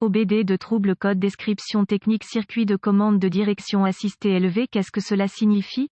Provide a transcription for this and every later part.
OBD de trouble code description technique circuit de commande de direction assistée élevée. Qu'est-ce que cela signifie?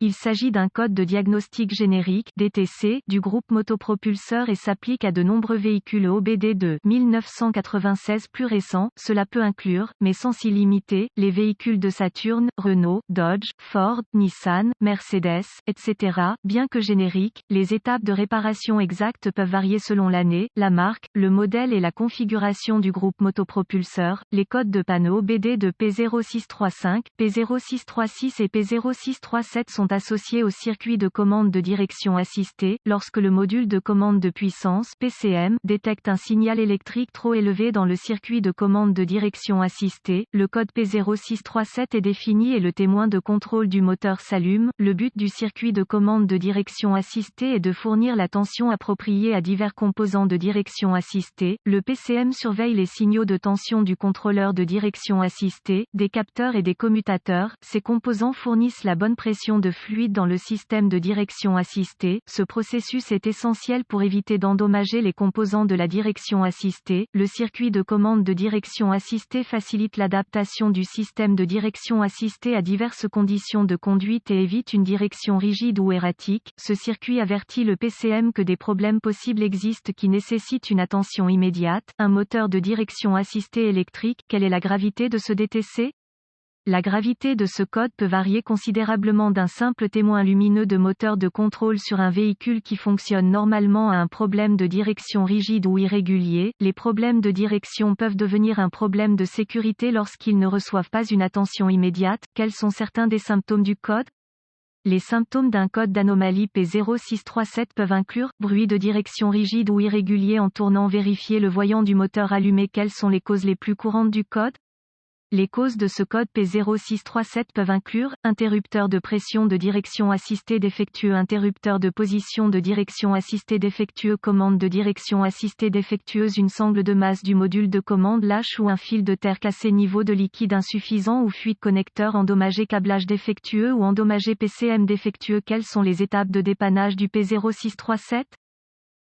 Il s'agit d'un code de diagnostic générique (DTC) du groupe motopropulseur et s'applique à de nombreux véhicules OBD de 1996 plus récents. Cela peut inclure, mais sans s'y limiter, les véhicules de Saturn, Renault, Dodge, Ford, Nissan, Mercedes, etc. Bien que génériques, les étapes de réparation exactes peuvent varier selon l'année, la marque, le modèle et la configuration du groupe motopropulseur. Les codes de panne OBD de P0635, P0636 et P0637 sont associés au circuit de commande de direction assistée. Lorsque le module de commande de puissance (PCM) détecte un signal électrique trop élevé dans le circuit de commande de direction assistée, le code P0637 est défini et le témoin de contrôle du moteur s'allume. Le but du circuit de commande de direction assistée est de fournir la tension appropriée à divers composants de direction assistée. Le PCM surveille les signaux de tension du contrôleur de direction assistée, des capteurs et des commutateurs. Ces composants fournissent la bonne pression de fluide dans le système de direction assistée. Ce processus est essentiel pour éviter d'endommager les composants de la direction assistée. Le circuit de commande de direction assistée facilite l'adaptation du système de direction assistée à diverses conditions de conduite et évite une direction rigide ou erratique. Ce circuit avertit le PCM que des problèmes possibles existent qui nécessitent une attention immédiate. Un moteur de direction assistée électrique, quelle est la gravité de ce DTC? La gravité de ce code peut varier considérablement d'un simple témoin lumineux de moteur de contrôle sur un véhicule qui fonctionne normalement à un problème de direction rigide ou irrégulier. Les problèmes de direction peuvent devenir un problème de sécurité lorsqu'ils ne reçoivent pas une attention immédiate. Quels sont certains des symptômes du code? Les symptômes d'un code d'anomalie P0637 peuvent inclure bruit de direction rigide ou irrégulier en tournant, vérifier le voyant du moteur allumé. Quelles sont les causes les plus courantes du code? Les causes de ce code P0637 peuvent inclure interrupteur de pression de direction assistée défectueux, interrupteur de position de direction assistée défectueux, commande de direction assistée défectueuse, une sangle de masse du module de commande lâche ou un fil de terre cassé, niveau de liquide insuffisant ou fuite, connecteur endommagé, câblage défectueux ou endommagé, PCM défectueux. Quelles sont les étapes de dépannage du P0637?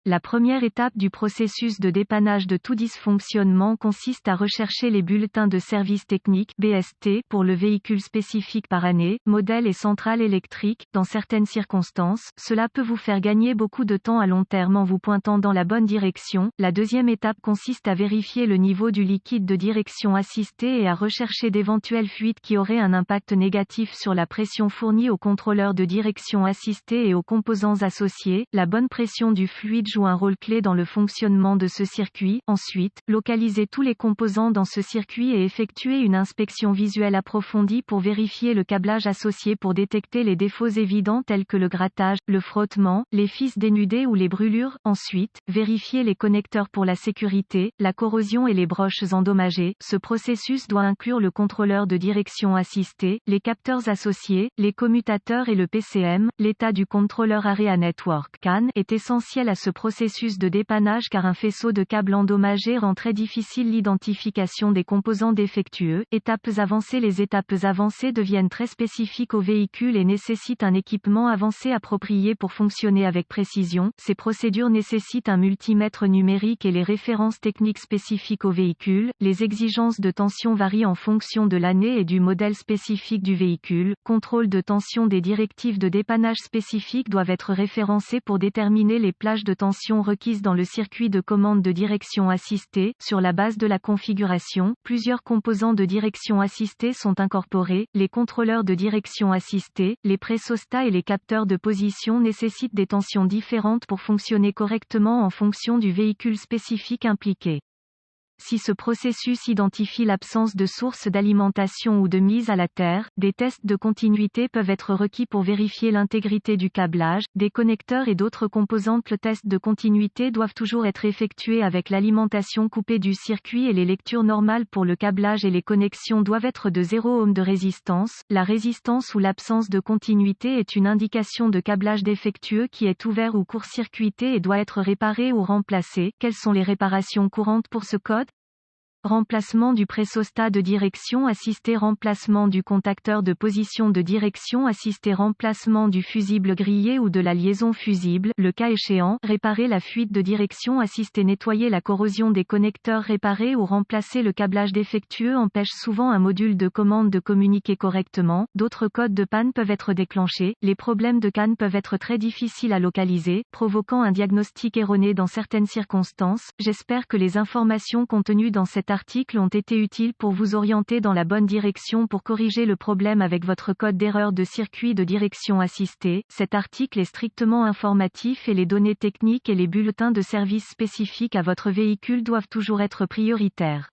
La première étape du processus de dépannage de tout dysfonctionnement consiste à rechercher les bulletins de service technique (BST) pour le véhicule spécifique par année, modèle et centrale électrique. Dans certaines circonstances, cela peut vous faire gagner beaucoup de temps à long terme en vous pointant dans la bonne direction. La deuxième étape consiste à vérifier le niveau du liquide de direction assistée et à rechercher d'éventuelles fuites qui auraient un impact négatif sur la pression fournie au contrôleur de direction assistée et aux composants associés. La bonne pression du fluide joue un rôle clé dans le fonctionnement de ce circuit. Ensuite, localiser tous les composants dans ce circuit et effectuer une inspection visuelle approfondie pour vérifier le câblage associé pour détecter les défauts évidents tels que le grattage, le frottement, les fils dénudés ou les brûlures. Ensuite, vérifier les connecteurs pour la sécurité, la corrosion et les broches endommagées. Ce processus doit inclure le contrôleur de direction assistée, les capteurs associés, les commutateurs et le PCM. L'état du contrôleur Area Network (CAN) est essentiel à ce processus de dépannage car un faisceau de câbles endommagés rend très difficile l'identification des composants défectueux. Étapes avancées. Les étapes avancées deviennent très spécifiques au véhicule et nécessitent un équipement avancé approprié pour fonctionner avec précision. Ces procédures nécessitent un multimètre numérique et les références techniques spécifiques au véhicule. Les exigences de tension varient en fonction de l'année et du modèle spécifique du véhicule. Contrôle de tension. Des directives de dépannage spécifiques doivent être référencées pour déterminer les plages de tension requises dans le circuit de commande de direction assistée. Sur la base de la configuration, plusieurs composants de direction assistée sont incorporés. Les contrôleurs de direction assistée, les présostats et les capteurs de position nécessitent des tensions différentes pour fonctionner correctement en fonction du véhicule spécifique impliqué. Si ce processus identifie l'absence de source d'alimentation ou de mise à la terre, des tests de continuité peuvent être requis pour vérifier l'intégrité du câblage, des connecteurs et d'autres composantes. Le test de continuité doivent toujours être effectués avec l'alimentation coupée du circuit et les lectures normales pour le câblage et les connexions doivent être de 0 ohm de résistance. La résistance ou l'absence de continuité est une indication de câblage défectueux qui est ouvert ou court-circuité et doit être réparé ou remplacé. Quelles sont les réparations courantes pour ce code? Remplacement du pressostat de direction assistée, remplacement du contacteur de position de direction assistée, remplacement du fusible grillé ou de la liaison fusible, le cas échéant, réparer la fuite de direction assistée, nettoyer la corrosion des connecteurs, réparer ou remplacer le câblage défectueux empêche souvent un module de commande de communiquer correctement. D'autres codes de panne peuvent être déclenchés. Les problèmes de CAN peuvent être très difficiles à localiser, provoquant un diagnostic erroné dans certaines circonstances. J'espère que les informations contenues dans cet article ont été utiles pour vous orienter dans la bonne direction pour corriger le problème avec votre code d'erreur de circuit de direction assistée. Cet article est strictement informatif et les données techniques et les bulletins de service spécifiques à votre véhicule doivent toujours être prioritaires.